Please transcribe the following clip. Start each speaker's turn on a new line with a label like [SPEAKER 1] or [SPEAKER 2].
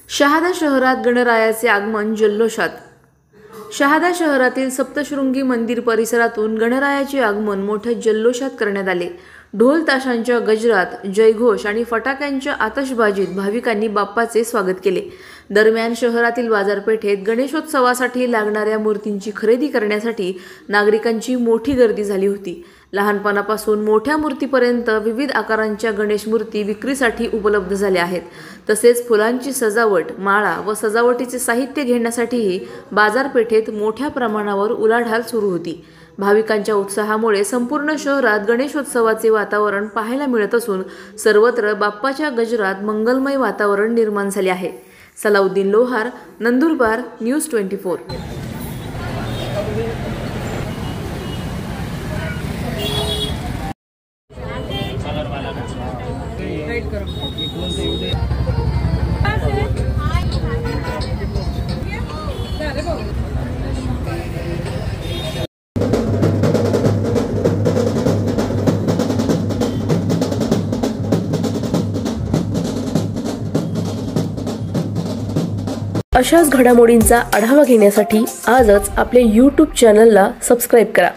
[SPEAKER 1] शहादा शहरात गणरायाचे आगमन जल्लोषात। शहादा शहरातील सप्तशृंगी मंदिर परिसरातून गणरायाचे आगमन मोठ्या जल्लोषात करण्यात आले। ढोल ताशांच्या गजरात, जयघोष आणि फटाक्यांच्या आतषबाजीत भाविकांनी बाप्पाचे स्वागत केले। दरम्यान शहरातील बाजारपेठेत गणेशोत्सवासाठी लागणाऱ्या मूर्तींची खरेदी करण्यासाठी नागरिकांची मोठी गर्दी झाली होती। लहानपणापासून मोठ्या मूर्तीपर्यंत विविध आकारांच्या गणेश मूर्ती विक्रीसाठी उपलब्ध झाल्या आहेत। तसेच फुलांची सजावट, माळा व सजावटीचे साहित्य घेण्यासाठीही बाजारपेठेत मोठ्या प्रमाणावर उलाढाल सुरू होती। भाविकांच्या उत्साहामुळे संपूर्ण शहरात गणेशोत्सवाचे वातावरण पाहायला मिळत असून सर्वत्र बाप्पाच्या गजरात मंगलमय वातावरण निर्माण झाले आहे। सलाउद्दीन लोहार, नंदुरबार, न्यूज 24। अशाच घडामोडींचा आढावा घेण्यासाठी आजच आपले YouTube चॅनलला सबस्क्राइब करा।